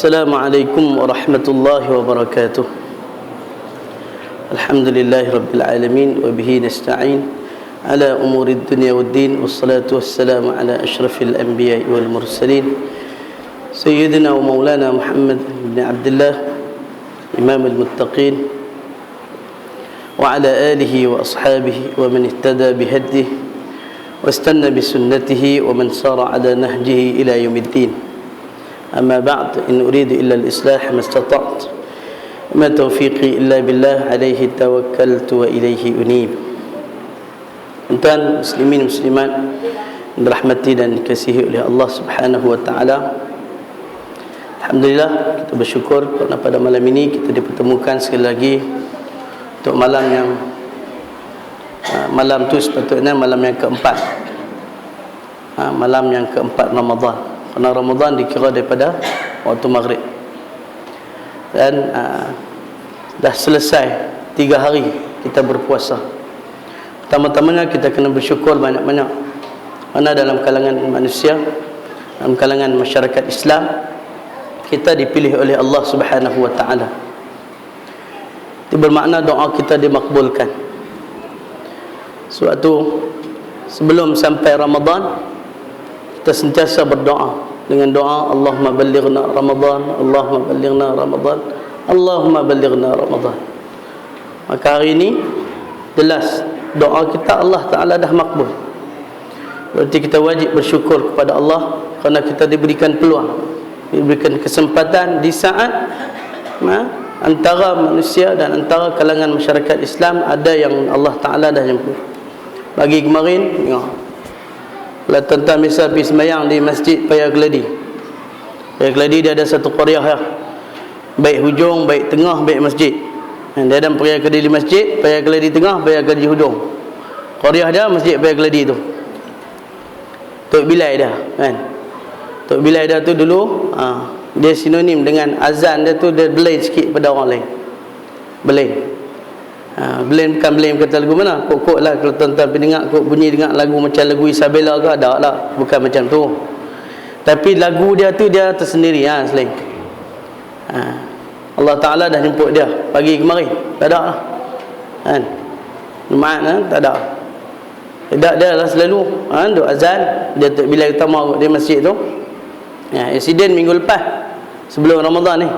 Assalamualaikum warahmatullahi wabarakatuh. Alhamdulillahi rabbil alamin wa bihi nasta'in ala umurid dunya waddin, wassalatu wassalamu ala asyrafil anbiya'i wal mursalin sayyidina wa maulana Muhammad bin Abdullah imamul muttaqin wa ala alihi wa ashabihi wa man ihtada bihadihi wastanna bisunnatihi wa man sara ala nahjihi ila yaumiddin. أما بعد إن أريد إلا الإصلاح ما استطعت ما توفيقي إلا بالله عليه توكلت وإليه أنيب. Tuan muslimin muslimat dirahmati dan dikasihi oleh Allah Subhanahu wa taala. Alhamdulillah, kita bersyukur kerana pada malam ini kita dipertemukan sekali lagi untuk malam yang malam tu sepatutnya malam yang keempat. Malam yang keempat Ramadan. Kerana Ramadan dikira daripada waktu maghrib. Dan dah selesai 3 hari kita berpuasa. Pertama-tamanya kita kena bersyukur banyak-banyak. Mana dalam kalangan manusia, dalam kalangan masyarakat Islam, kita dipilih oleh Allah Subhanahu wa taala. Itu bermakna doa kita dimakbulkan. Sebab tu sebelum sampai Ramadan, kita sentiasa berdoa dengan doa Allahumma ballighna Ramadan, Allahumma ballighna Ramadan, Allahumma ballighna Ramadan. Maka hari ini jelas doa kita Allah Ta'ala dah makbul. Berarti kita wajib bersyukur kepada Allah kerana kita diberikan peluang, diberikan kesempatan di saat antara manusia dan antara kalangan masyarakat Islam ada yang Allah Ta'ala dah jemput. Pagi kemarin kalau tuan-tuan misal pergi sembahyang di Masjid Paya Keladi. Paya Keladi dia ada satu qaryah ya. Baik hujung, baik tengah, baik masjid. Dia ada Paya Keladi masjid, Paya Keladi tengah, Paya Keladi hujung. Qaryah dia Masjid Paya Keladi tu. Tok Bilal dah kan. Tok Bilal dah tu dulu dia sinonim dengan azan dia tu, dia belain sikit pada orang lain. Belain. Belain bukan belain kata lagu mana, kok lah kalau tuan-tuan pergi dengar kok bunyi dengar lagu macam lagu Isabella ke, ada lah, bukan macam tu. Tapi lagu dia tu dia tersendiri selain. Allah Ta'ala dah jemput dia pagi kemarin, tak ada lah kan. Jumaat tak ada. Tak dia lah selalu duk azan dia tak bila utama di masjid tu. Insiden minggu lepas sebelum Ramadan ni,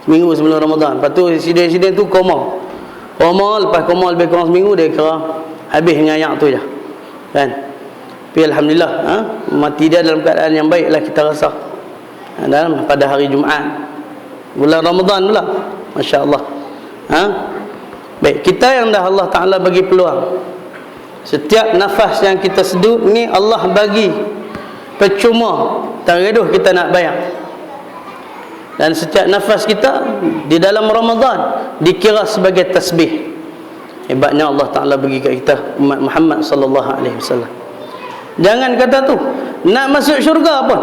seminggu sebelum Ramadan. Lepas tu insiden tu koma, lepas koma lebih kurang seminggu, dia kira habis dengan ayat tu je kan. Tapi Alhamdulillah mati dia dalam keadaan yang baik lah kita rasa. Dan pada hari Jumaat bulan Ramadan pula, Masya Allah. Baik, kita yang dah Allah Ta'ala bagi peluang, setiap nafas yang kita sedut ni Allah bagi percuma, tak reduh kita nak bayar. Dan setiap nafas kita di dalam Ramadan dikira sebagai tasbih. Hebatnya Allah Ta'ala bagi kat kita umat Muhammad sallallahu alaihi wasallam. Jangan kata tu nak masuk syurga pun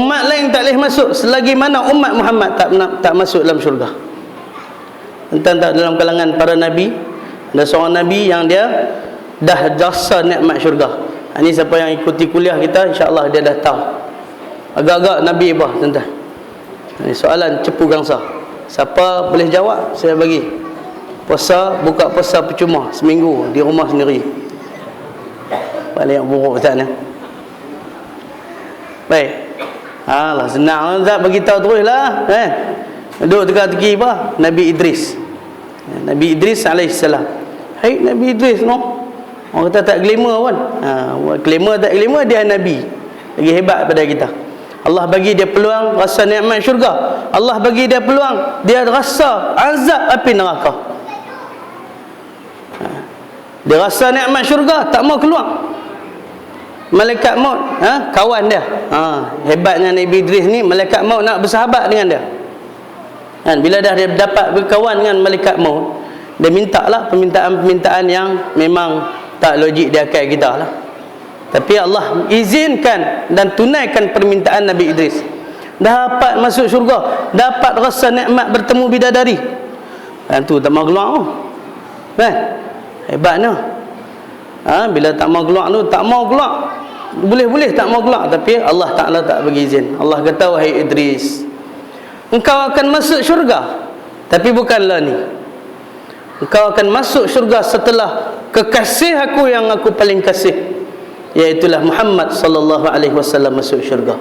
umat lain tak boleh masuk selagi mana umat Muhammad tak masuk dalam syurga. Entah tak dalam kalangan para nabi ada seorang nabi yang dia dah rasa nikmat syurga. Ini siapa yang ikuti kuliah kita, insya-Allah dia dah tahu. Agak-agak nabi bah tuan-tuan. Ini soalan cepu gangsa. Siapa boleh jawab, saya bagi. Puasa, buka puasa percuma seminggu di rumah sendiri. Paling yang buruk Ustaz ni. Baik. Alah senang Ustaz bagi tahu teruslah kan. Duduk teka-teki apa? Nabi Idris. Nabi Idris alaihissalam. Hai Nabi Idris no. Orang kata tak glamour pun. Glamour tak glamour, dia nabi. Lagi hebat pada kita. Allah bagi dia peluang rasa nikmat syurga. Allah bagi dia peluang dia rasa azab api neraka. Dia rasa nikmat syurga, tak mau keluar. Malaikat maut kawan dia. Hebatnya Nabi Idris ni, malaikat maut nak bersahabat dengan dia kan. Bila dah dia dapat berkawan dengan malaikat maut, dia minta lah permintaan-permintaan yang memang tak logik di akal kita lah. Tapi Allah izinkan dan tunaikan permintaan Nabi Idris. Dapat masuk syurga, dapat rasa nikmat bertemu bidadari. Dan tu tak mau keluar kan. Hebatnya. Bila tak mau keluar tu, tak mau keluar. Boleh-boleh tak mau keluar, tapi Allah Ta'ala tak bagi izin. Allah kata, wahai Idris, engkau akan masuk syurga. Tapi bukanlah ni. Engkau akan masuk syurga setelah kekasih aku yang aku paling kasih, iaitulah Muhammad sallallahu alaihi wasallam masuk syurga.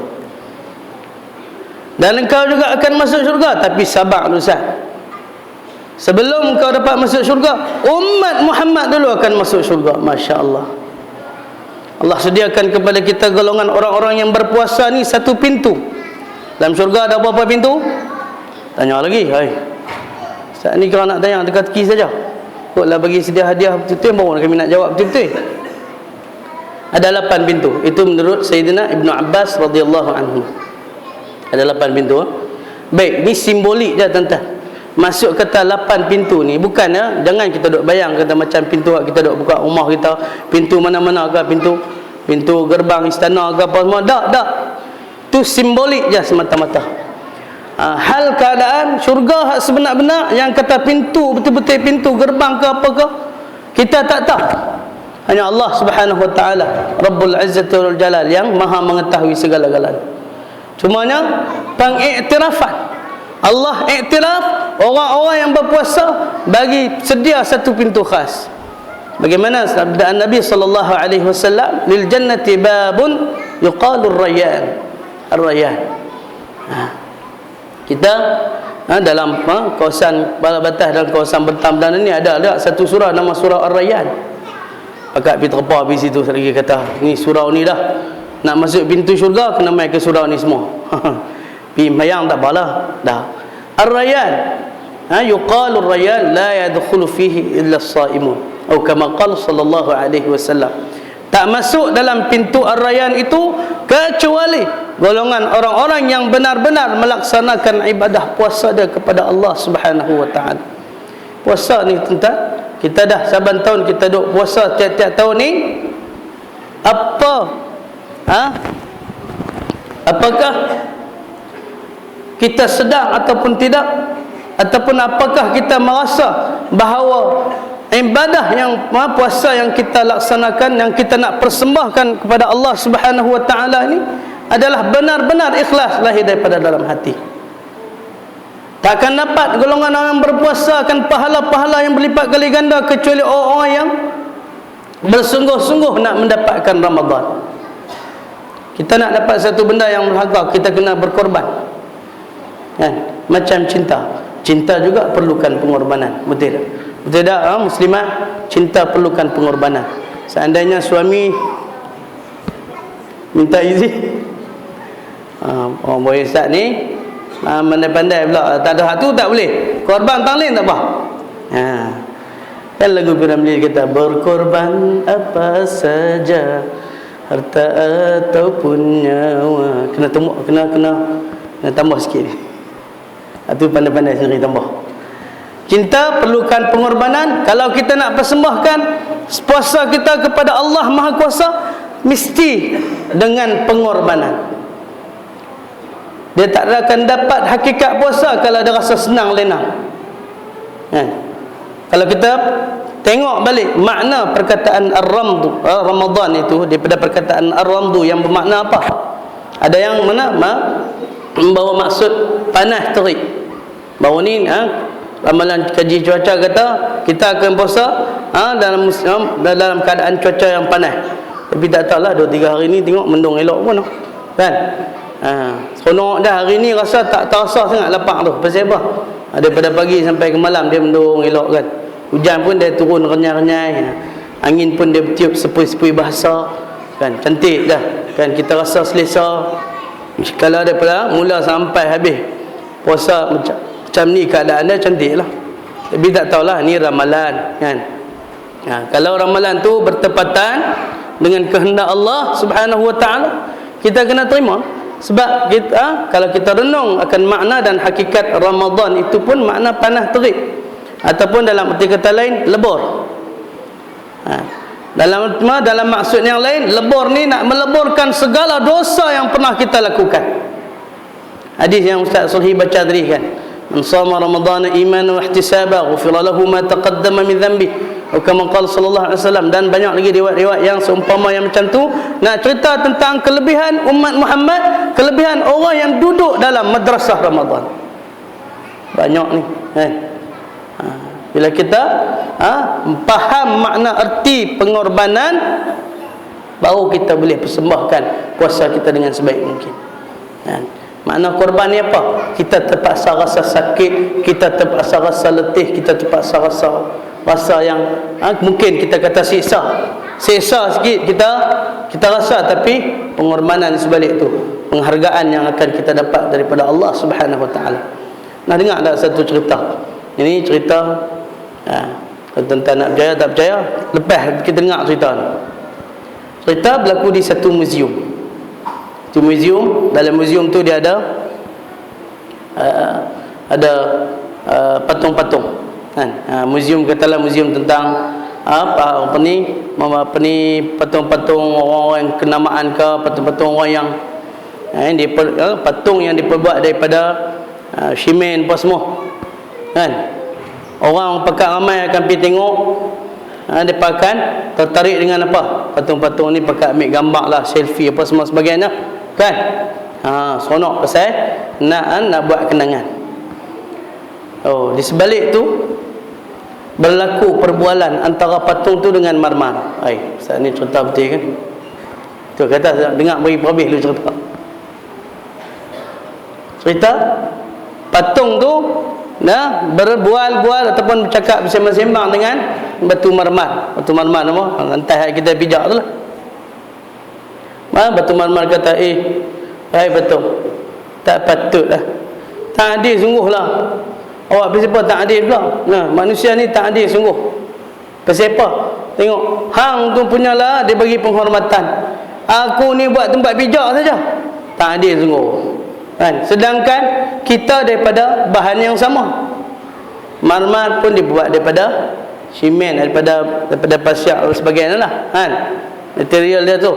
Dan engkau juga akan masuk syurga, tapi sabar dulu Ustaz. Sebelum engkau dapat masuk syurga, umat Muhammad dulu akan masuk syurga. Masya Allah. Allah sediakan kepada kita golongan orang-orang yang berpuasa ni satu pintu. Dalam syurga ada berapa pintu? Tanya lagi. Hai, Ustaz ni kalau nak tanya teka-teki saja. Kotlah bagi sedia hadiah betul-betul, baru kami nak jawab betul-betul. Ada 8 pintu. Itu menurut Sayyidina Ibnu Abbas radhiyallahu anhu. Ada 8 pintu. Baik, ni simbolik je tuan-tuan. Masuk kata 8 pintu ni bukan ya, jangan kita duk bayang kata macam pintu kita duk buka rumah kita, pintu mana-mana ke, pintu gerbang istana ke apa semua. Tak. Tu simbolik je semata-mata. Hal keadaan syurga hak sebenar-benar yang kata pintu betul-betul pintu gerbang ke apa ke, kita tak tahu. Hanya Allah Subhanahu wa taala Rabbul Izzati wal Jalal yang Maha mengetahui segala-galanya. Cumanya pengiktirafan Allah iktiraf orang-orang yang berpuasa bagi sedia satu pintu khas. Bagaimana sabda Nabi sallallahu alaihi wasallam, lil jannati babun yuqalu ar-rayyan. Ar-rayyan. Kita dalam kawasan Bala Batas dan kawasan Bertam dan ni ada satu surah nama surah Ar-Rayyan. Pakat pergi terpa habis situ lagi kata, ni surau ni dah nak masuk pintu syurga kena mai ke surau ni semua. Pi mayang tak apalah dah. Ar-Rayyan, yuqalu ar-Rayyan la yadkhulu fihi illa as-saimun. Atau kama qala sallallahu alaihi wasallam. Tak masuk dalam pintu Ar-Rayyan itu kecuali golongan orang-orang yang benar-benar melaksanakan ibadah puasa dia kepada Allah Subhanahu wa taala. Puasa ni tuan-tuan, kita dah saban tahun kita duk puasa tiap-tiap tahun ni. Apakah kita sedar ataupun tidak, ataupun apakah kita merasa bahawa ibadah yang puasa yang kita laksanakan, yang kita nak persembahkan kepada Allah Subhanahu wa taala ini adalah benar-benar ikhlas lahir daripada dalam hati. Takkan dapat golongan orang yang berpuasa akan pahala-pahala yang berlipat kali ganda kecuali orang-orang yang bersungguh-sungguh nak mendapatkan Ramadan. Kita nak dapat satu benda yang berharga, kita kena berkorban. Kan? Macam cinta juga perlukan pengorbanan. Betul tak? Betul tak? Muslimah, cinta perlukan pengorbanan. Seandainya suami minta izin, orang boleh Ustaz ni pandai-pandai pula, tak ada hak tu tak boleh, korban tang lain tak apa. Kan lagu Piramli kata, berkorban apa saja, harta ataupun nyawa. Kena tambah sikit ni. Itu pandai-pandai sendiri tambah. Cinta perlukan pengorbanan. Kalau kita nak persembahkan puasa kita kepada Allah Maha Kuasa, mesti dengan pengorbanan. Dia tak akan dapat hakikat puasa kalau dia rasa senang lena. Kalau kita tengok balik makna perkataan ar-ramdu, Ramadan itu daripada perkataan ar-ramdu yang bermakna apa? Ada yang mana membawa maksud panas terik. Baru ni ramalan kaji cuaca kata kita akan puasa dalam keadaan cuaca yang panas. Tapi tak tahulah 2-3 hari ni tengok mendung elok pun kan. Seronok dah hari ni rasa tak terasa sangat lapang tu. Pasal apa? Daripada pagi sampai ke malam dia mendung elok kan. Hujan pun dia turun renyai-renyai. Angin pun dia bertiup sepui-sepui bahasa kan. Cantik dah kan, kita rasa selesa. Kalau daripada mula sampai habis puasa macam ni keadaan dia cantik lah. Tapi tak tahulah ni ramalan kan. Kalau ramalan tu bertepatan dengan kehendak Allah Subhanahu wa taala, kita kena terima. Sebab kita kalau kita renung akan makna dan hakikat Ramadan itu pun makna panas terik, ataupun dalam arti kata lain lebur. Dalam maksud yang lain, lebur ni nak meleburkan segala dosa yang pernah kita lakukan. Hadis yang Ustaz Sulhi baca tadi kan, man shama ramadhana imanan wa ihtisaba ghufira lahu ma taqaddama min dhanbi, atau kama qala sallallahu alaihi wasallam. Dan banyak lagi riwayat-riwayat yang seumpama yang macam tu nak cerita tentang kelebihan umat Muhammad, kelebihan orang yang duduk dalam madrasah Ramadan. banyak ni kan. Bila kita faham makna erti pengorbanan, baru kita boleh persembahkan kuasa kita dengan sebaik mungkin kan. Makna korban ni apa? Kita terpaksa rasa sakit, kita terpaksa rasa letih, kita terpaksa rasa yang mungkin kita kata siksa sikit kita rasa, tapi pengorbanan sebalik tu, penghargaan yang akan kita dapat daripada Allah Subhanahu Wa Taala. Nah, dengar tak satu cerita? Ini cerita tentang nak percaya tak percaya, lepas kita dengar cerita ni. Cerita berlaku di satu muzium. Itu muzium, dalam muzium tu dia ada patung-patung kan. Muzium katalah muzium tentang apa ni patung-patung orang-orang kenamaan ke, patung-patung orang yang patung yang diperbuat daripada simen apa semua kan. Orang pakat ramai akan pergi tengok, mereka akan tertarik dengan apa, patung-patung ni, pakat ambil gambar lah, selfie apa semua sebagainya kan. Seronok pasal nak buat kenangan. Di sebalik tu berlaku perbualan antara patung tu dengan marmar. Ustaz ni cerita betul kan? Tu kata dengar beri perhabis dulu cerita patung tu berbual-bual ataupun bercakap bersembang-sembang dengan batu marmar. Batu marmar nama lantai kita pijak tu lah. Batu marmar kata, betul, tak patut lah, tak adil sungguh lah. Awak pasal tak adil pula. Manusia ni tak adil sungguh. Pasal apa? Tengok, hang tu punyalah dia bagi penghormatan, aku ni buat tempat pijak saja. Tak adil sungguh kan? Sedangkan kita daripada bahan yang sama. Marmar pun dibuat daripada simen, daripada pasir dan sebagainya lah kan, material dia tu.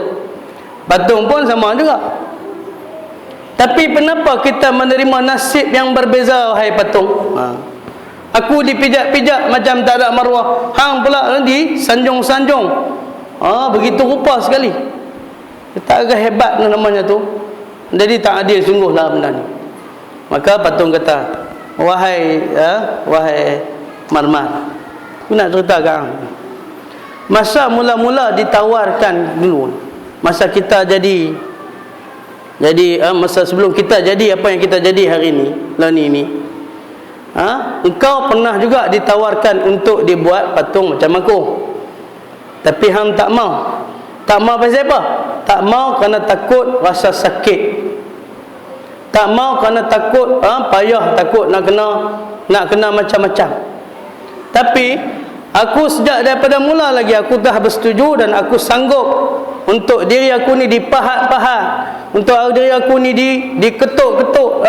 Patung pun sama juga. Tapi kenapa kita menerima nasib yang berbeza, wahai patung? Aku dipijak-pijak macam tak ada maruah, hang pula disanjung-sanjung. Begitu rupa sekali. Tak agak hebat namanya tu. Jadi tak adil sungguhlah benda ni. Maka patung kata, wahai marmar, aku nak cerita kat hang. Masa mula-mula ditawarkan dulu, masa kita jadi masa sebelum kita jadi apa yang kita jadi hari ni, ni engkau pernah juga ditawarkan untuk dibuat patung macam aku, tapi hang tak mau. Tak mau pasal apa? Tak mau kerana takut rasa sakit, tak mau kerana takut payah, takut nak kena macam-macam. Tapi aku sejak daripada mula lagi aku dah bersetuju dan aku sanggup untuk diri aku ni dipahat-pahat, untuk diri aku ni diketuk-ketuk,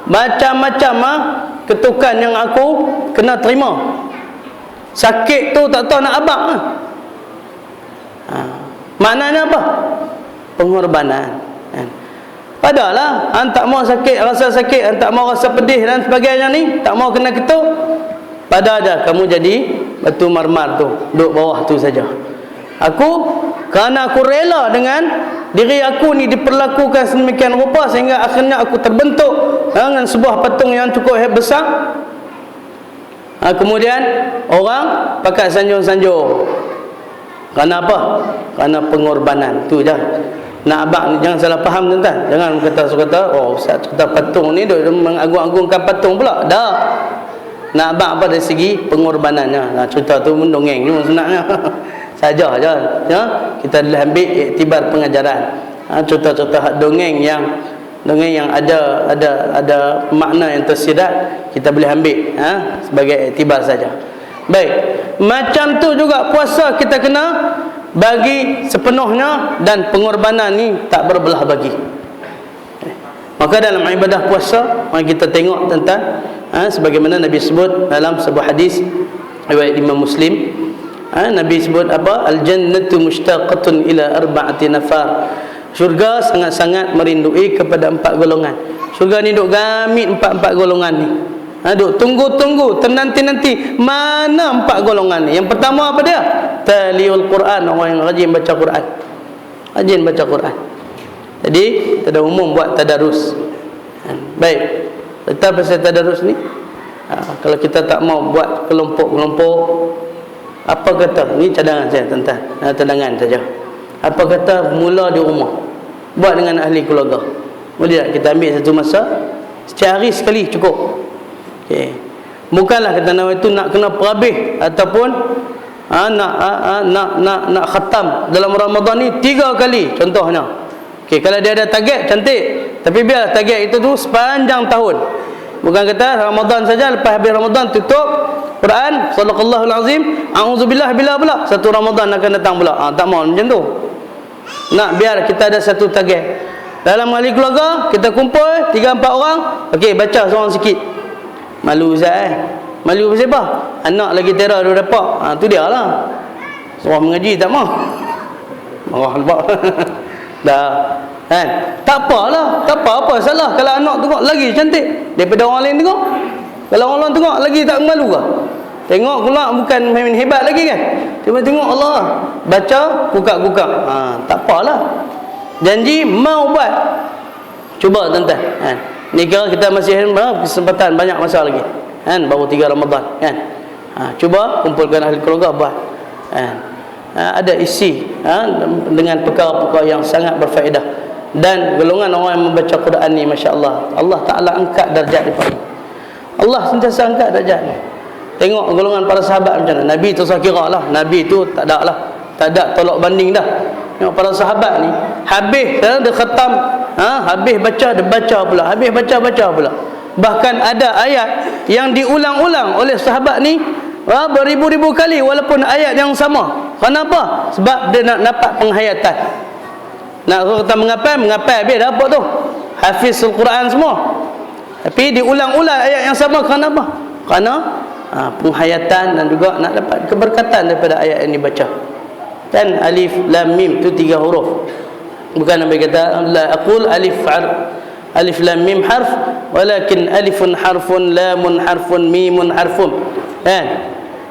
macam-macam ketukan yang aku kena terima. Sakit tu tak tahu nak abang. Maknanya apa? Pengorbanan. Padahallah hang tak mau sakit, rasa sakit, hang tak mau rasa pedih dan sebagainya ni, tak mau kena ketuk, pada dah kamu jadi batu marmar tu, duduk bawah tu saja. Kerana aku rela dengan diri aku ni diperlakukan sedemikian rupa sehingga akhirnya aku terbentuk dengan sebuah patung yang cukup besar. Kemudian orang pakai sanjung-sanjung. Kerana apa? Kerana pengorbanan. Tu je. Nak abang ni jangan salah faham tuan-tuan. Jangan kata ustaz cerita patung ni duk mengagung-agungkan patung pula. Dah. Nak abang apa dari segi pengorbanannya. Cerita tu mendongeng ni sebenarnya. Saja je. Ya? Kita boleh ambil iktibar pengajaran. Cerita-cerita dongeng yang ada makna yang tersirat, kita boleh ambil sebagai iktibar saja. Baik, macam tu juga puasa kita kena bagi sepenuhnya dan pengorbanan ni tak berbelah bagi. Maka dalam ibadah puasa, mari kita tengok tentang sebagaimana Nabi sebut dalam sebuah hadis riwayat Imam Muslim. Nabi sebut apa? Al-jannatu mushtaqatun ila arba'ati nafar. Syurga sangat-sangat merindui kepada 4 golongan. Syurga ni duk gamit 4 golongan ni. Duk tunggu-tunggu, ternanti-nanti mana 4 golongan ni. Yang pertama apa dia? Taliul Quran, orang yang rajin baca Quran. Rajin baca Quran. Jadi kita dah umum buat tadarus. Baik. Kita pasal tadarus ni Kalau kita tak mau buat kelompok-kelompok, apa kata, ni cadangan saya tuan-tuan, cadangan saja. Apa kata mula di rumah, buat dengan ahli keluarga. Boleh tak kita ambil satu masa, setiap hari sekali cukup. Okey. Bukanlah kata nama itu nak kena perhabis ataupun nak khatam dalam Ramadan ni 3 kali contohnya. Okey, kalau dia ada target cantik, tapi biar target itu tu sepanjang tahun. Bukan kata Ramadan saja, lepas habis Ramadan tutup Quran, sadaqallahul azim, auzubillah bila pula satu Ramadan akan datang pula. Tak mau macam tu. Nak biar kita ada satu target. Dalam ahli keluarga kita kumpul 3-4 orang, okey baca seorang sikit. Malu Ustaz Malu pasal apa? Anak lagi terah dia dapat. Tu dia lah. Suruh mengaji tak mau. Marah nampak. Dah. Kan? Tak apalah. Tak apa-apa salah kalau anak tengok lagi cantik daripada orang lain tengok. Kalau orang lain tengok lagi tak malu ke? Tengok pula bukan main hebat lagi kan? Cuma tengok Allah. Baca, buka-buka. Tak apalah. Janji mau buat. Cuba tuan-tuan. Kan? Ni kira kita masih kesempatan banyak masa lagi. Kan? Baru 3 Ramadan. Kan? Cuba kumpulkan ahli keluarga buat. Kan? Ada isi dengan perkara-perkara yang sangat berfaedah. Dan golongan orang yang membaca Quran ni, masya-Allah, Allah Taala angkat darjat mereka. Allah sentiasa angkat darjat ni. Tengok golongan para sahabat macam mana. Nabi tu saya kira lah, Nabi tu tak ada lah, tak ada tolak banding dah. Tengok para sahabat ni, habis dia khatam, habis baca dia baca pula, habis baca pula. Bahkan ada ayat yang diulang-ulang oleh sahabat ni beribu-ribu kali walaupun ayat yang sama. Kenapa? Sebab dia nak dapat penghayatan. Nak kata mengapai habis dah apa tu? Hafizul Quran semua. Tapi diulang-ulang ayat yang sama kenapa? Kerana penghayatan dan juga nak dapat keberkatan daripada ayat yang dibaca. Dan alif lam mim tu 3 huruf. Bukan Nabi kata la aqul alif lam mim harf, walakin alifun harfun, lamun harfun, mimun harfun. Kan?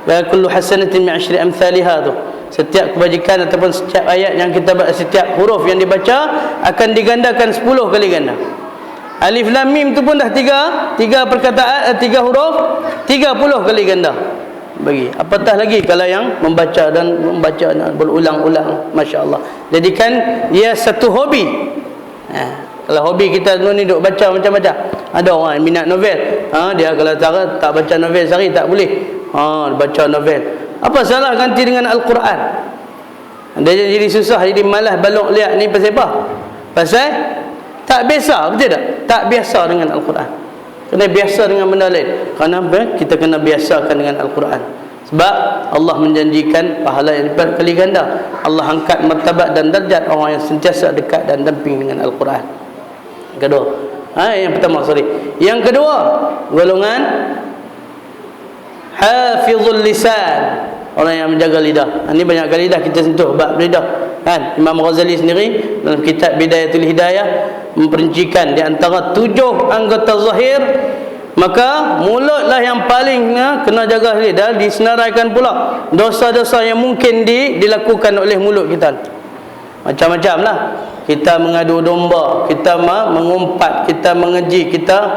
Wa kullu hasanatin mi 10 amsalha tu. Setiap kebajikan ataupun setiap ayat yang kita setiap huruf yang dibaca akan digandakan 10 kali ganda. Alif lam mim tu pun dah 3 perkataan, 3 huruf, 30 kali ganda. Bagi apatah lagi kalau yang membaca dan berulang-ulang, masya-Allah. Jadikan dia satu hobi. Kalau hobi kita ni duk baca macam-macam. Ada orang minat novel. Dia kalau tak baca novel sehari tak boleh. Baca novel. Apa salah ganti dengan Al-Quran? Dia jadi susah, jadi malas balok lihat ni pasal apa? Pasal tak biasa, betul tak? Tak biasa dengan Al-Quran. Kena biasa dengan benda lain. Kerana kita kena biasakan dengan Al-Quran. Sebab Allah menjanjikan pahala yang berkali ganda. Allah angkat martabat dan darjat orang yang sentiasa dekat dan damping dengan Al-Quran. Kedua. Yang pertama, Yang kedua, golongan hafizul lisan, orang yang menjaga lidah. Ini banyak kali dah kita sentuh bab lidah. Kan? Imam Ghazali sendiri dalam kitab Bidayatul Hidayah memperincikan di antara 7 anggota zahir, maka mulutlah yang paling kena jaga lidah. Disenaraikan pula dosa-dosa yang mungkin dilakukan oleh mulut kita. Macam-macam lah. Kita mengadu domba, kita mengumpat, kita mengeji, kita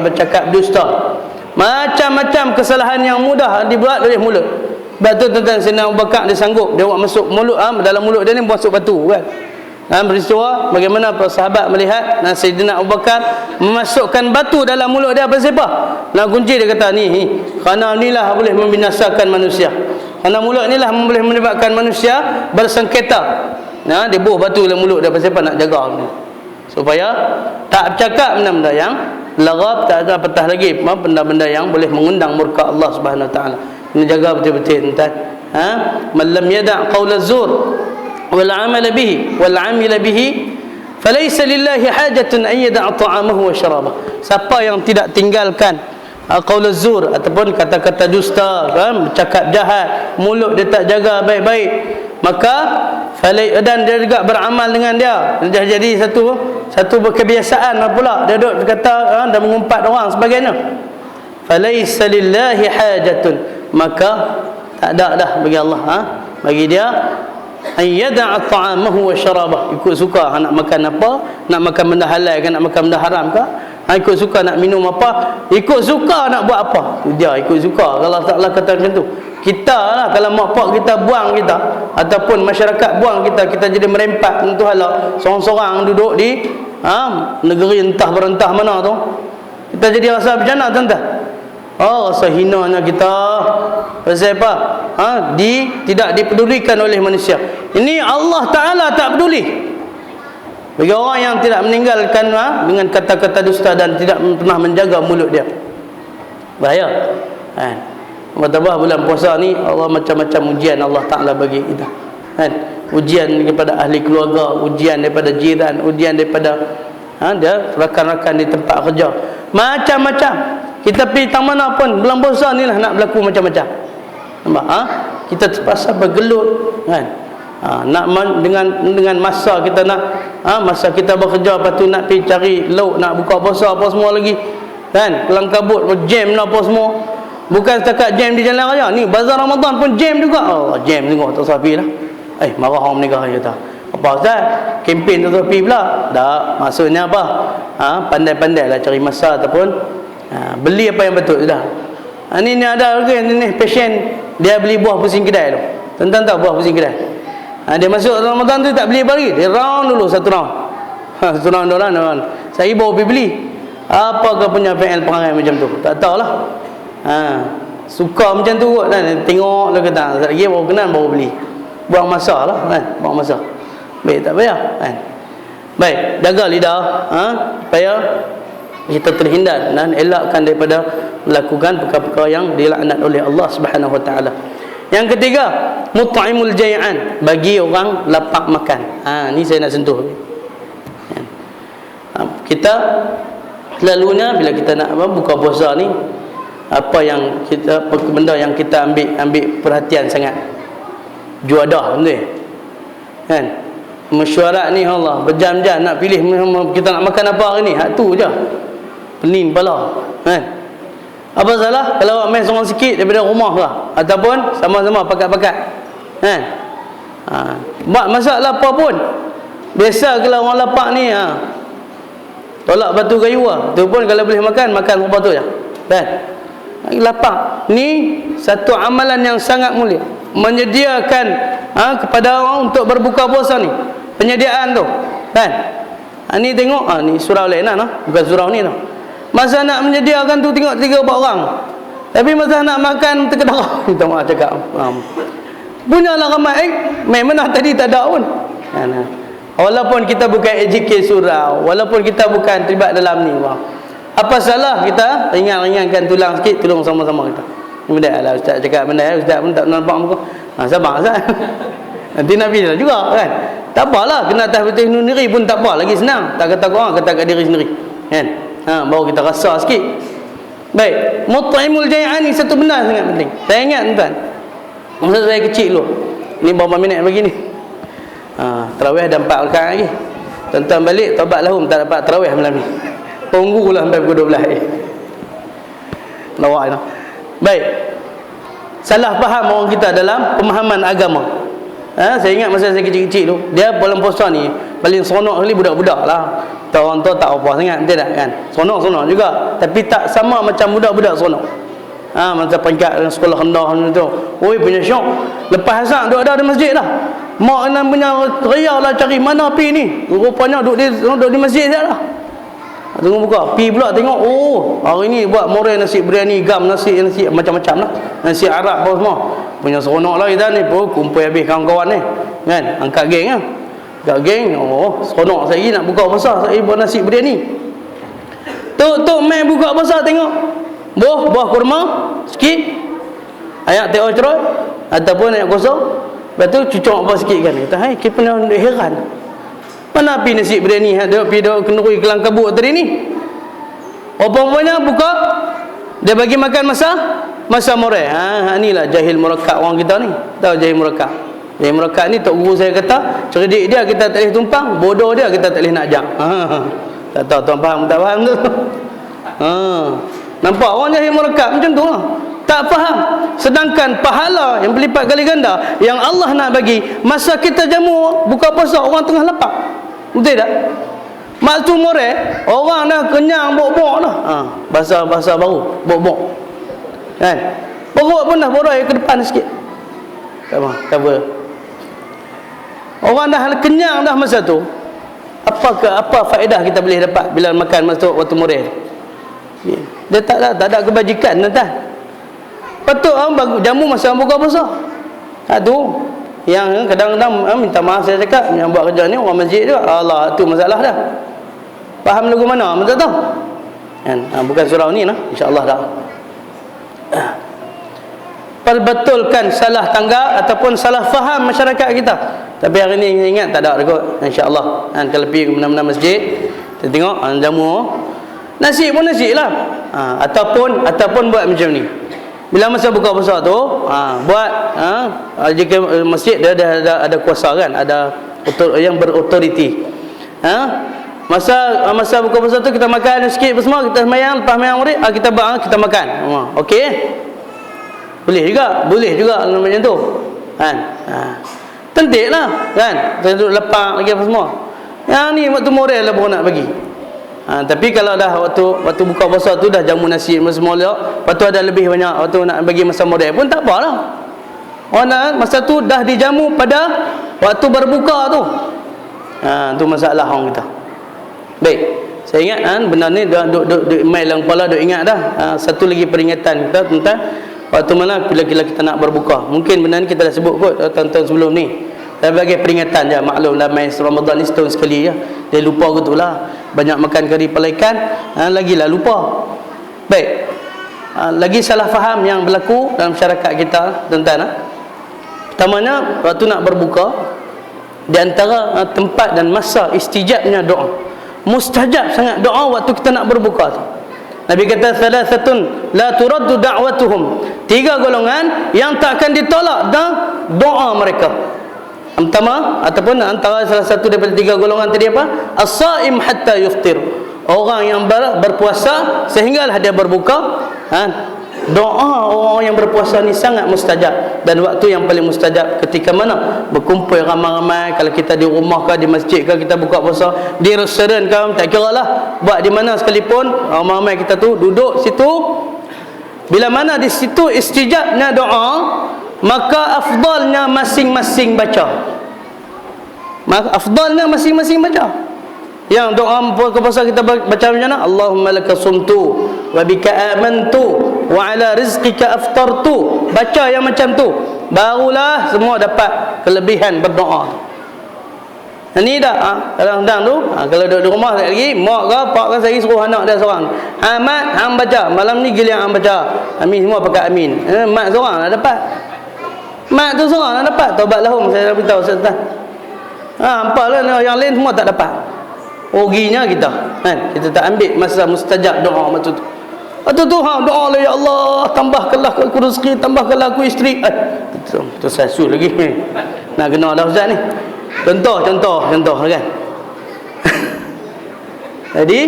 bercakap dusta. Macam-macam kesalahan yang mudah dibuat oleh mulut. Sebab tu tuan-tuan, Sayyidina Abu Bakar dia sanggup, dia buat masuk mulut, dalam mulut dia ni masuk batu kan. Peristiwa bagaimana para sahabat melihat Sayyidina Abu Bakar memasukkan batu dalam mulut dia, apa sebab? Nak kunci dia kata ni kerana inilah boleh membinasakan manusia. Kerana mulut inilah boleh menyebabkan manusia bersengketa. Dia buh batu dalam mulut dia, pasal apa? Nak jaga ni, supaya tak bercakap benda-benda yang larab, tak ada apatah lagi benda-benda yang boleh mengundang murka Allah Subhanahu Wa Taala. Kena jaga betul-betul tuan. Man lam yada' qaul az-zur wal 'amal bihi wal 'amil bihi falaysa lillahi hajatun an yada'a ta'amahu wa syarabahu. Siapa yang tidak tinggalkan qaul az-zur ataupun kata-kata dusta, bercakap jahat, mulut dia tak jaga baik-baik, maka dan dia juga beramal dengan dia jadi satu berkebiasaan pula, dia duduk berkata dan mengumpat orang sebagainya, falaysa lillahi hajatun, maka tak ada dah bagi Allah bagi dia ayyada'a ta'amahu wa syarabah, ikut suka nak makan apa, nak makan benda halal ke nak makan benda haram ke, Ikut suka nak minum apa, ikut suka nak buat apa, tu dia ikut suka. Kalau Allah kata macam tu, kita lah kalau mak pak kita buang kita, ataupun masyarakat buang kita, kita jadi merempat untuk halak seorang-seorang duduk di negeri entah berentah mana tu, kita jadi rasa macam mana tuan-tuan? Rasa hinanya kita. Pasal apa? Tidak dipedulikan oleh manusia. Ini Allah Ta'ala tak peduli. Bagi orang yang tidak meninggalkan dengan kata-kata dusta dan tidak pernah menjaga mulut dia, bahaya. Bertambah bulan puasa ni, Allah macam-macam ujian Allah Ta'ala bagi kita, ujian daripada ahli keluarga, ujian daripada jiran, ujian daripada dia rakan-rakan di tempat kerja, macam-macam. Kita pergi tang mana pun bulan puasa ni lah nak berlaku macam-macam. Nampak? Kita terpaksa bergelut, nak dengan masa kita nak masa kita bekerja, lepas tu nak pergi cari lauk, nak buka puasa apa semua lagi, kelang kabut, jam lah apa semua. Bukan setakat jam di jalan raya ni, bazar Ramadan pun jam juga. Jam tengok tak sapi lah. Marah orang menikah kata. Apa Ustaz? Kempen tak sapi pula. Tak, maksudnya apa? Pandai-pandai lah cari masa ataupun beli apa yang betul sudah. Ni ada lagi ni pasien, dia beli buah pusing kedai tu. Tuan-tuan tahu buah pusing kedai? Dia masuk Ramadan tu tak beli apa lagi, dia round dulu satu round. Satu round, dua round. Saya bawa pergi beli. Apakah punya PL perangai macam tu? Tak tahulah. Suka macam tu kot kan. Tengok lah kata, lagi baru kenal baru beli. Buang masa lah kan, buang masa. Baik, tak payah kan. Baik, jaga lidah supaya kita terhindar dan elakkan daripada melakukan perkara-perkara yang dilaknat oleh Allah Subhanahu Wa Taala. Yang ketiga, mut'imul jai'an, bagi orang lapar makan. Ni saya nak sentuh. Kita selalunya bila kita nak buka puasa ni, apa yang kita, benda yang kita ambil perhatian sangat, juadah betul kan? Mesyuarat ni Allah berjam-jam nak pilih kita nak makan apa hari ni, hak tu je pening kepala kan. Apa salah kalau awak main seorang sikit daripada rumah lah, ataupun sama-sama pakat-pakat kan. Buat masalah apa pun, biasa kalau orang lapar ni tolak batu kayu tu pun kalau boleh makan rupa tu je kan. Lapar ni satu amalan yang sangat mulia, menyediakan kepada orang untuk berbuka puasa ni, penyediaan tu kan. Ni tengok ni surau lain bukan surau ni tu. Masa nak menyediakan tu tengok 3-4 orang, tapi masa nak makan terkedarah. Minta maaf cakap punyalah ramai memang tadi tak ada pun. Walaupun kita bukan AJK surau, walaupun kita bukan terlibat dalam ni, apa salah kita ringan-ringankan tulang sikit, tolong sama-sama kita. Benda lah Ustaz cakap, benda Ustaz pun tak nampak muka. Sabar Ustaz. Nanti nak pilih juga kan. Tak apalah, kena atas betul sendiri pun tak apa, lagi senang. Tak kata korang, kata kat diri sendiri kan. Baru kita rasa sikit. Baik, mut'imul jai'an ni satu benda sangat penting. Saya ingat tuan, masa saya kecil dulu, ni berapa minit lagi ni, tarawih dah 4 rakaat lagi. Tuan-tuan balik taubat lahum, tak dapat tarawih malam ni, tunggulah sampai pukul 12. Lawak ni. Baik, salah faham orang kita dalam pemahaman agama. Saya ingat masa saya kecil-kecil tu, dia bulan puasa ni paling seronok sekali budak-budak lah. Orang tua tak apa sangat, tidak kan, seronok-seronok juga, tapi tak sama macam budak-budak seronok. Masa peringkat sekolah rendah tu, punya syok. Lepas asar duduk ada di masjid lah, mak nak punya ria lah cari mana pi ni, rupanya duduk di masjid je lah. Tunggu buka, pi pula tengok, hari ni buat morai nasi biryani, gam nasi macam-macam lah, nasi Arab apa semua. Punya seronok lah kita ni, kumpul habis kawan-kawan ni kan, angkat geng lah. Angkat geng, seronok saya nak buka puasa, saya buat nasi biryani. Tok main buka puasa tengok, buah kurma sikit, ayak teh ocrot ataupun ayak kosong, lepas tu cucuk apa sikit kan. Kata, kita pernah heran, mana pergi nasi biryani, pergi kenduri kelang kabut tadi ni. Apa-apanya buka, dia bagi makan masa morai. Inilah jahil murakkab orang kita ni. Tahu jahil murakkab? Jahil murakkab ni tok guru saya kata, cerdik dia kita tak boleh tumpang, bodoh dia kita tak boleh nak ajak. Tak tahu tuan faham tak faham tu. Nampak orang jahil murakkab macam tu lah. Tak faham. Sedangkan pahala yang berlipat kali ganda yang Allah nak bagi masa kita jamu buka puasa orang tengah lapar. Betul tak? Mak tu more, orang dah kenyang bok-bok dah. Bahasa baru, bok-bok. Kan? Perut pun dah borai ke depan sikit. Tak apa. Orang dah kenyang dah masa tu. Apa faedah kita boleh dapat bila makan masa waktu more? Dia tak ada kebajikan tuan. Patut orang jamu masa buka puasa. Tu yang kadang-kadang minta maaf saya cakap, yang buat kerja ni orang masjid juga. Allah, tu masalah dah. Faham lagu mana? Betul tak? Kan? Bukan surau ni lah, insya-Allah dah. Perbetulkan salah tanggap ataupun salah faham masyarakat kita. Tapi hari ni ingat tak ada kot, insya-Allah. Kan kalau pergi ke mana-mana masjid, kita tengok jamu nasi pun nasi lah. Ataupun buat macam ni. Bila masa buka puasa tu, buat jika masjid dia ada kuasa kan, ada yang berautoriti. Masa buka puasa tu kita makan sikit semua, kita sembahyang, lepas sembahyang maghrib kita makan. Okey. Boleh juga macam tu. Kan? Tentiklah kan. Kita duduk lepak lagi apa semua. Yang ni waktu moral lah pun nak bagi. Tapi kalau dah waktu buka puasa tu dah jamu nasi semua lepak, lepas tu ada lebih banyak waktu nak bagi masa moral pun tak apalah. Masa tu dah dijamu pada waktu berbuka tu. Tu masalah orang kita. Baik, saya ingat benda ni duk mail dalam kepala, duk ingat dah. Satu lagi peringatan kita tentang waktu mana bila kita nak berbuka. Mungkin benda ni kita dah sebut kot tahun-tahun sebelum ni. Tapi bagi peringatan je, maklum lah main Ramadan ni setahun sekali je. Dia lupa gitu lah. Banyak makan kari pelaikan, lagilah lupa. Baik. Lagi salah faham yang berlaku dalam masyarakat kita tuan-tuan. Pertamanya waktu nak berbuka, di antara tempat dan masa istijabnya doa. Mustajab sangat doa waktu kita nak berbuka tu. Nabi kata salasatun la turaddu da'watuhum. 3 golongan yang tak akan ditolak doa mereka. Pertama ataupun antara salah satu daripada 3 golongan tadi apa? As-saim hatta yuftir. Orang yang berpuasa sehinggalah dia berbuka. Doa orang yang berpuasa ni sangat mustajab. Dan waktu yang paling mustajab ketika mana? Berkumpul ramai-ramai. Kalau kita di rumah ke, di masjid ke, kita buka puasa, di restoran ke, tak kira lah, buat di mana sekalipun, ramai-ramai kita tu duduk situ. Bila mana di situ istijabnya doa, maka afdalnya masing-masing baca. Afdalnya masing-masing baca. Yang doa buka puasa kita baca macam mana? Allahumma laka sumtu wa bika amantu wa ala rizqika aftartu. Baca yang macam tu, barulah semua dapat kelebihan berdoa. Ini dah kadang-kadang tu kalau duduk di rumah lagi, mak ke pak ke saya suruh anak dia seorang, Ahmad hang baca malam ni, giliran hang baca, amin semua pakai amin. Mak seorang dah dapat, mak tu seorang dah dapat. Taubat lahum, saya dah beritahu Ustaz. Ampalah yang lain semua tak dapat. Ruginya kita kan, kita tak ambil masa mustajab doa waktu tu. Waktu tu doa lah, ya Allah tambahkanlah aku rezeki, tambahkanlah aku isteri. Tu sasul lagi nak kena dah Ustaz ni. Contoh kan. Jadi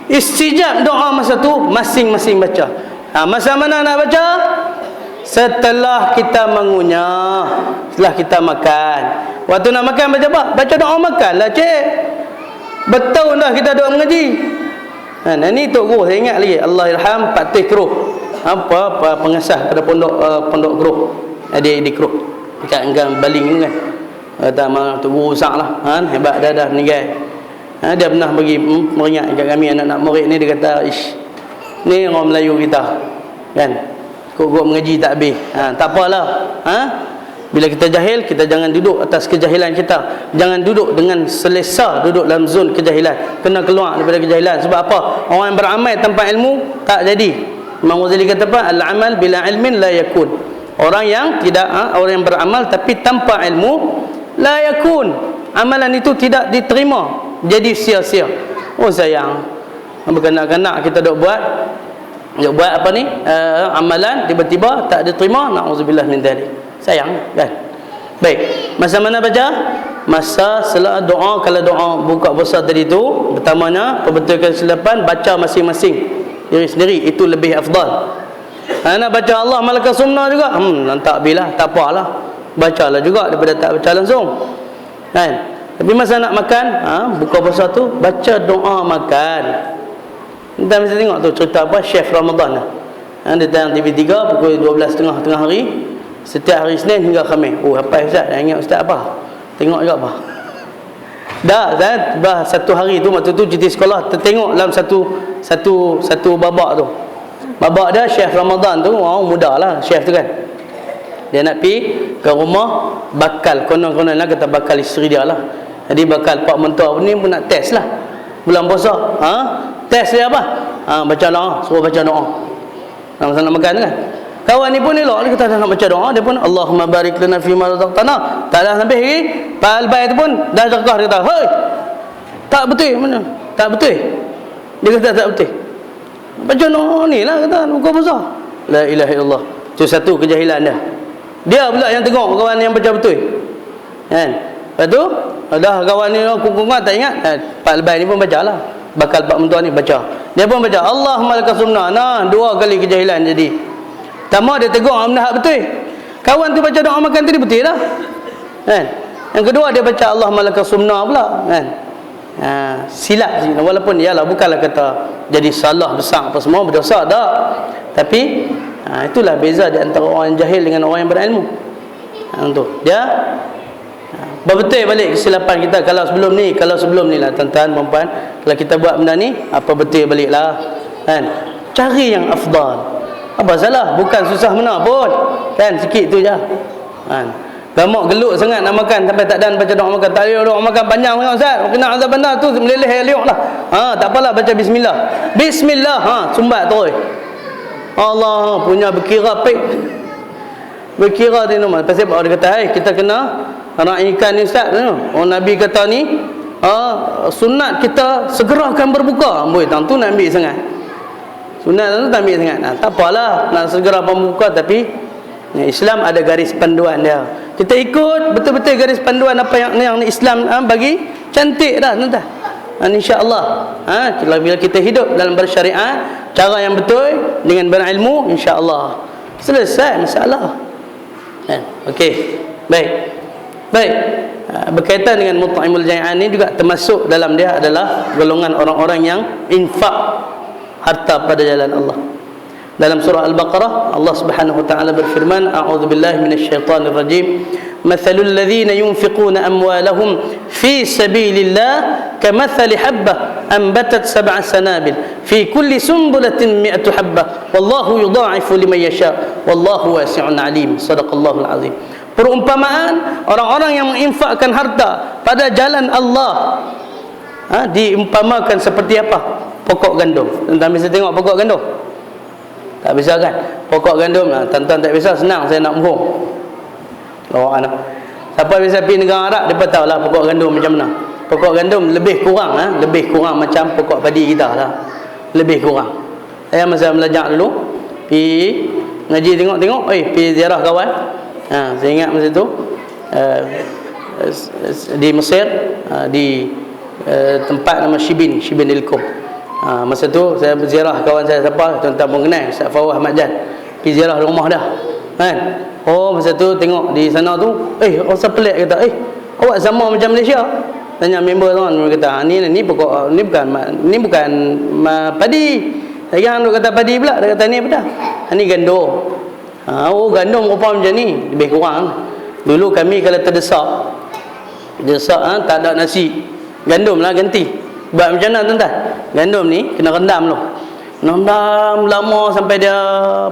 istijab doa masa tu masing-masing baca. Masa mana nak baca? Setelah kita mengunyah, setelah kita makan. Waktu nak makan baca apa? Baca doa makan lah cik. Betul dah kita doa mengaji. Ini Tok Guru saya ingat lagi, Allahyarham Pak Teh Keruh. Apa pengasas pada pondok Keruh. Di Keruh dekat Enggang Baling tu kan. Kata Tok Guru besar lah, hebat dah meninggal. Dia pernah bagi meringat kat kami anak-anak murid ni. Dia kata, ish, ni orang Melayu kita kan, kok mengaji tak habis. Tak apalah. Bila kita jahil, kita jangan duduk atas kejahilan kita. Jangan duduk dengan selesa duduk dalam zon kejahilan. Kena keluar daripada kejahilan. Sebab apa? Orang yang beramal tanpa ilmu tak jadi. Imam Ghazali kata apa? Al-amal bila ilmin la yakun. Orang yang tidak orang yang beramal tapi tanpa ilmu la yakun. Amalan itu tidak diterima. Jadi sia-sia. Oh sayang. Berkanak-kanak kita duk buat apa ni? Amalan tiba-tiba tak diterima. Na'udzubillah min dzalik. Sayang kan. Baik, masa mana baca? Masa setelah doa. Kalau doa buka puasa tadi tu, pertamanya perbetulkan silapan, baca masing-masing diri sendiri, itu lebih afdal. Nak baca Allah malaka sunnah juga, tak bilah, tak apalah, bacalah juga daripada tak baca langsung kan. Tapi masa nak makan, buka puasa tu baca doa makan. Kita mesti tengok tu cerita apa Chef Ramadan lah. Dia tayang TV3 pukul 12.30 tengah hari. Setiap hari Isnin hingga Khamis. Oh, apa Ustaz? Dah ingat Ustaz apa? Tengok juga apa? Dah, bah satu hari tu waktu tu cuti sekolah tertengok dalam satu babak tu. Babak dia Chef Ramadan tu, muda lah Chef tu kan. Dia nak pergi ke rumah bakal, konon-konon lah kata bakal isteri dia lah. Jadi bakal pak mentua ni pun nak test lah bulan puasa. Test dia apa? Baca doa, suruh baca doa. Sama-sama nak makan kan. Kawan ni pun elok, dia kata dah nak baca doa, dia pun Allahumma barik lana fi ma razaqtana. Tak dah sampai lagi, Pak Albai tu pun dah dekah, dia kata, "Hei, tak betul mana? Tak betul." Dia kata tak betul. Baca doa ni lah kata buka puasa. La ilaha illallah. Itu satu kejahilan dia. Dia pula yang tengok kawan yang baca betul. Kan? Lepas tu, dah kawan ni kungkungan tak ingat. Pak Albai ni pun bacalah. Bakal pak mentua ni baca. Dia pun baca Allahumma lakas sumna. Nah, 2 kali kejahilan jadi. Pertama dia tegur benda hak betul. Kawan tu baca doa makan tu dia betul dah. Kan? Yang kedua dia baca Allahumma lakas sumna pula, kan? Silap sih. Walaupun iyalah bukanlah kata jadi salah besar apa semua, berdosa dah. Tapi itulah beza di antara orang yang jahil dengan orang yang berilmu. Untuk dia betul balik kesilapan kita kalau sebelum ni lah tuan-tuan puan-puan, kalau kita buat benda ni apa betul baliklah, kan? Cari yang afdal. Apa salah? Bukan susah mana pun, kan? Sikit tu je, kan? Gamak geluk sangat nak makan sampai tak dan baca doa makan. Tak boleh doa makan panjang sangat Ustaz. Kena azab bandar tu meleleh eliok lah. Tak apalah baca bismillah. Bismillah, sumbat terus. Allah punya berkira pek. Berkira dia nama. Pasal apa dia kata, kita kena raikan ni Ustaz. Oh Nabi kata ni, sunat kita segerakan berbuka. Amboi, tang tu nak ambil sangat. Sunat tu tak ambil sangat. Tak apalah nak segera berbuka, tapi Islam ada garis panduan dia. Kita ikut betul-betul garis panduan apa yang Islam bagi, cantik dah tuan-tuan. Insya-Allah. Bila kita hidup dalam bersyariat, cara yang betul dengan berilmu, insya-Allah selesai masalah. Okey. Baik. Berkaitan dengan mut'imul jai'an ni juga termasuk dalam dia adalah golongan orang-orang yang infak harta pada jalan Allah. Dalam surah Al-Baqarah Allah Subhanahu wa taala berfirman, a'udzubillahi minasyaitonir rajim, mathalul ladzina yunfiquna amwalahum fi sabilillah kamathali habbah anbatat sab'a sanabil fi kulli sunbulatin mi'atu habbah wallahu yudha'ifu liman yasha wallahu wasi'un alim. Shadaqallahul azim. Perumpamaan orang-orang yang menginfakkan harta pada jalan Allah diumpamakan seperti apa? Pokok gandum. Tuan-tuan bisa tengok pokok gandum? Tak bisa kan? Pokok gandum lah. Tuan-tuan tak bisa, senang saya nak bohong. Siapa bisa pergi negara Arab, dia tahu lah pokok gandum macam mana. Pokok gandum lebih kurang macam pokok padi kita lah. Lebih kurang. Saya masa belajar dulu, pergi ngaji tengok-tengok, pergi ziarah kawan. Saya ingat masa tu di Mesir, di tempat nama Shibin Ilkum. Masa tu saya berziarah kawan saya siapa, tuan-tuan pun kenal, Ustaz Fawah Ahmad Jan. Pergi ziarah rumah dah, kan? Masa tu tengok di sana tu, rasa pelik, kata, awak sama macam Malaysia. Tanya member tu, dia kata, ni pokok, ni bukan padi. Saya kata padi pula, dia kata ni apa dah? Ni gandum. Gandum rupa macam ni, lebih kurang. Dulu kami kalau terdesak, tak ada nasi, gandum lah ganti. Buat macam mana tuan-tuan? Gandum ni kena rendam dulu. Rendam lama sampai dia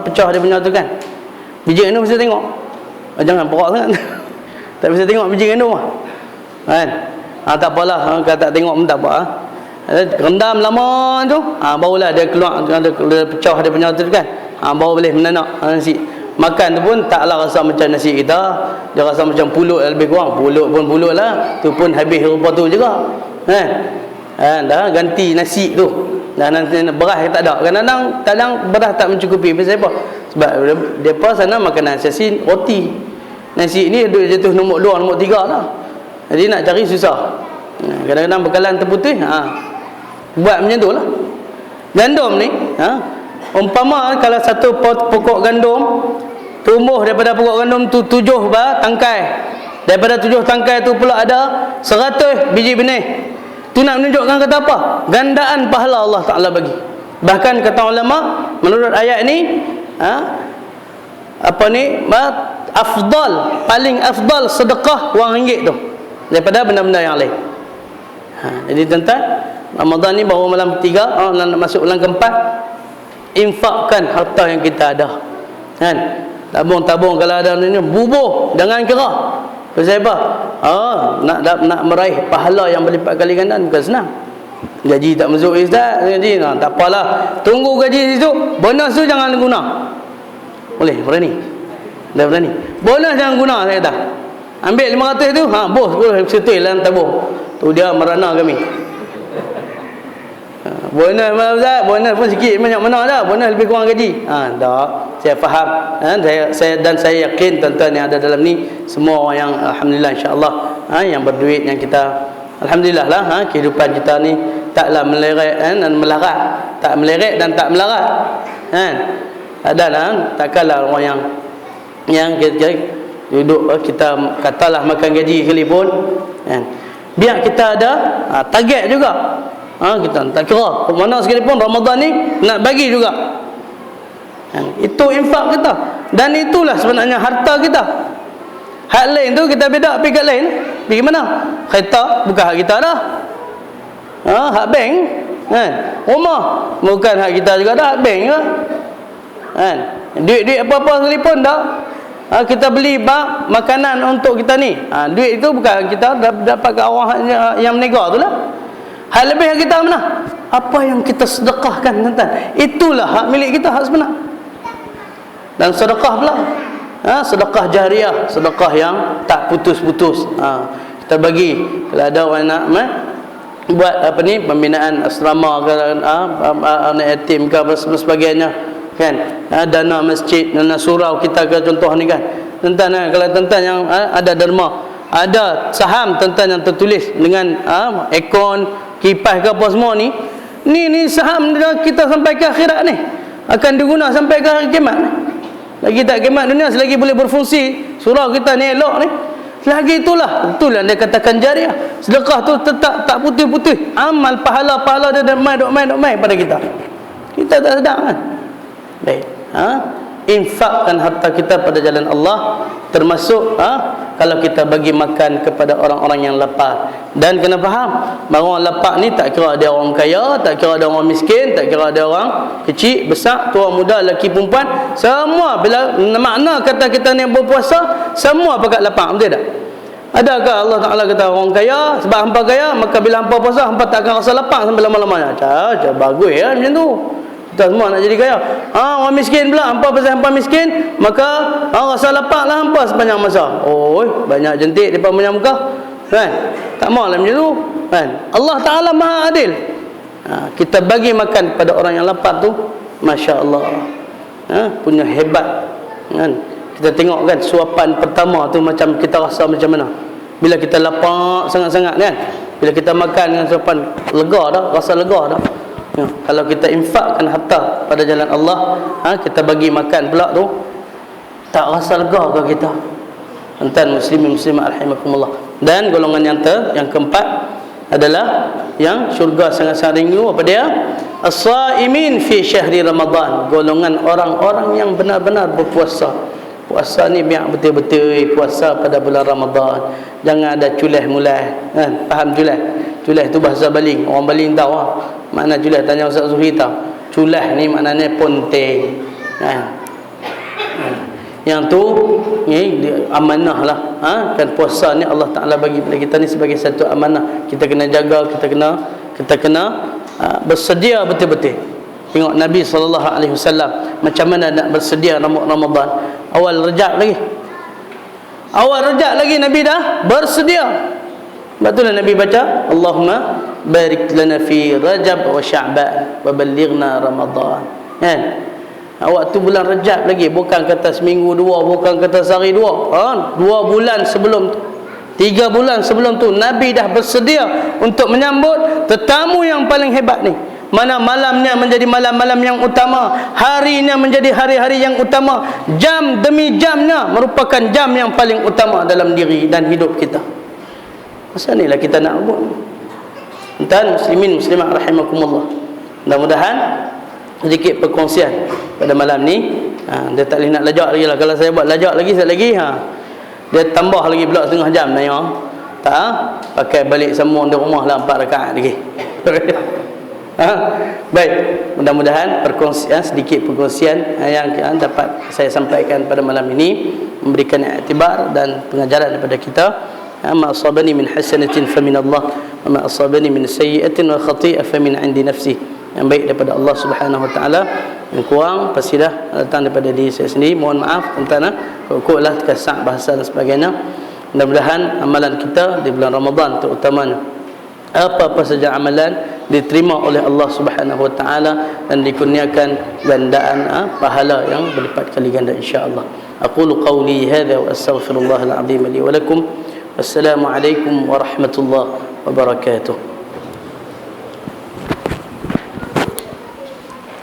pecah dia punya tu kan. Biji gandum bisa tengok. Jangan perak sangat. Tak bisa tengok biji gandum lah, kan? Tak apalah, kalau tak tengok pun tak apa. Rendam lama tu, barulah dia keluar, dia pecah dia punya tu kan. Baru boleh menanak nasi. Makan tu pun taklah rasa macam nasi kita. Dia rasa macam pulut lebih kurang. Pulut pun pulut lah. Tu pun habis rupa tu juga, kan? Dah ganti nasi tu. Dah nanti beras tak ada. Kadang-kadang beras tak mencukupi. Pasal apa? Sebab depa sana makan nasi roti. Nasi ni dia jatuh nombor 2, nombor 3 lah. Jadi nak cari susah. Kadang-kadang bekalan terputih. Buat macam tu lah. Gandum ni, umpama kalau satu pokok gandum tumbuh daripada pokok gandum tu 7 tangkai. Daripada 7 tangkai tu pula ada 100 biji benih. Tu nak menunjukkan kata apa? Gandaan pahala Allah Ta'ala bagi. Bahkan kata ulama, menurut ayat ni, paling afdal sedekah wang ringgit tu daripada benda-benda yang lain. Jadi tuan-tuan, Ramadan ni baru malam ketiga, nak masuk bulan keempat. Infakkan harta yang kita ada, kan? Tabung-tabung kalau ada ni, bubuh jangan kira. Pasal apa? Nak meraih pahala yang berlipat kali ganda bukan senang. Gaji tak masuk ustaz, gaji tak apalah, tunggu gaji situ, bonus tu jangan guna. Boleh berani. Dah berani. Bonus jangan guna, saya kata. Ambil 500 tu, bos setul dalam tabung. Tu dia merana kami. Bonus ustaz, bonus pun sikit banyak mana dah, bonus lebih kurang gaji. Tak, saya faham. Saya yakin tuan-tuan yang ada dalam ni semua orang yang alhamdulillah insya-Allah yang berduit, yang kita alhamdulillah lah, kehidupan kita ni taklah meleret dan melarat, tak meleret dan tak melarat, kan? Adalah takkanlah orang yang kita duduk, kita katalah makan gaji sekalipun, kan? Biar kita ada target juga. Kita tak kira mana sekalipun Ramadan ni nak bagi juga. Itu infak kita. Dan itulah sebenarnya harta kita. Hak lain tu kita beda pergi kat lain. Pergi mana? Kereta bukan hak kita dah. Hak bank, kan? Rumah bukan hak kita juga dah, hak bank juga. Kan? Duit-duit apa-apa sekalipun dah. Kita beli makanan untuk kita ni. Duit itu bukan kita dapat ke orang yang menega tu lah. Hak lebih hak kita mana? Apa yang kita sedekahkan, tuan-tuan, itulah hak milik kita, hak sebenar. Dan sedekah pula, sedekah jariah, sedekah yang tak putus-putus. Kita bagi kalau ada orang nak buat pembinaan asrama ke, anak yatim ke sebagainya, kan? Dana masjid, dana surau kita ke, contoh ni kan. Tuan-tuan, kalau tuan-tuan yang ada derma, ada saham tuan-tuan yang tertulis dengan akun kipas ke apa semua ni saham kita sampai ke akhirat ni akan diguna sampai ke hari kiamat ni. Lagi tak kiamat dunia, selagi boleh berfungsi surau kita ni elok ni, selagi itulah dia katakan jariah. Sedekah tu tetap tak putih-putih, amal pahala-pahala dia dok mai pada kita tak sedar, kan? Baik, infakkan harta kita pada jalan Allah, termasuk kalau kita bagi makan kepada orang-orang yang lapar. Dan kena faham, bahawa orang lapar ni tak kira dia orang kaya, tak kira dia orang miskin, tak kira dia orang kecil, besar, tua, muda, lelaki, perempuan, semua. Bila makna kata kita ni berpuasa, semua pakat lapar, betul tak? Adakah Allah Ta'ala kata orang kaya, sebab hampa kaya, maka bila hampa puasa, hampa tak akan rasa lapar sampai lama-lamanya? Bagus ya macam tu. Kita semua nak jadi kaya. Orang miskin pula, hampa pasal hampa miskin, maka rasa lapar lah hampa sepanjang masa. Banyak jentik depan banyak muka, kan? Tak maulah macam tu, kan? Allah Ta'ala Maha Adil. Kita bagi makan kepada orang yang lapar tu, Masya Allah, punya hebat, kan? Kita tengok kan suapan pertama tu macam kita rasa macam mana bila kita lapar sangat-sangat, kan? Bila kita makan dengan suapan, lega dah, rasa lega dah. Kalau kita infakkan harta pada jalan Allah, kita bagi makan pula tu, tak rasa lega ke kita? Tuan muslimin rahimakumullah. Dan golongan yang keempat adalah yang syurga sangat-sangat rindu. Apa dia? As-saimin fi syahri Ramadan. Golongan orang-orang yang benar-benar berpuasa. Puasa ni biar betul-betul puasa pada bulan Ramadan. Jangan ada culah mulai, kan? Faham culah? Culah tu bahasa Baling. Orang Baling tahu makna culah. Tanya Ustaz Zuhri tahu. Culah ni maknanya ponteng. Yang tu ni amanah lah. Kan puasa ni Allah Ta'ala bagi pada kita ni sebagai satu amanah. Kita kena jaga, kita kena bersedia betul-betul. Tengok Nabi SAW macam mana nak bersedia Ramadan. Awal Rajab lagi Nabi dah bersedia. Betul Nabi baca Allahumma barik lana fi Rajab wa Sya'ban wa ballighna Ramadan, kan? Waktu bulan Rajab lagi, bukan kata seminggu dua, bukan kata sehari dua, 2 bulan sebelum tu, 3 bulan sebelum tu Nabi dah bersedia untuk menyambut tetamu yang paling hebat ni. mana malamnya menjadi malam-malam yang utama, harinya menjadi hari-hari yang utama, jam demi jamnya merupakan jam yang paling utama dalam diri dan hidup kita. Masa inilah kita nak buat. Tuan muslimin muslimat rahimakumullah, mudah-mudahan sedikit perkongsian pada malam ni. Dia tak boleh nak lajak lagi lah. Kalau saya buat lajak lagi, saya lagi dia tambah lagi pula setengah jam nanya. Tak pakai balik sambung di rumah lah 4 rakaat lagi. Baik, mudah-mudahan perkongsian, sedikit perkongsian yang dapat saya sampaikan pada malam ini memberikan iktibar dan pengajaran kepada kita. Ma asabani min hasanatin fa min Allah, wa ma asabani min sayyi'atin wa khati'ah fa min 'indi nafsi. Yang baik daripada Allah Subhanahu wa taala, yang kurang pastilah datang daripada diri saya sendiri. Mohon maaf tentang rukuklah terkesak bahasa dan sebagainya. Mudah-mudahan amalan kita di bulan Ramadan terutamanya, apa-apa saja amalan diterima oleh Allah Subhanahu wa taala dan dikurniakan gandaan pahala yang berlipat kali ganda insya-Allah. Aqulu qawli hadza wa astaghfirullahal azim li wa lakum. Wassalamu alaikum warahmatullahi wabarakatuh.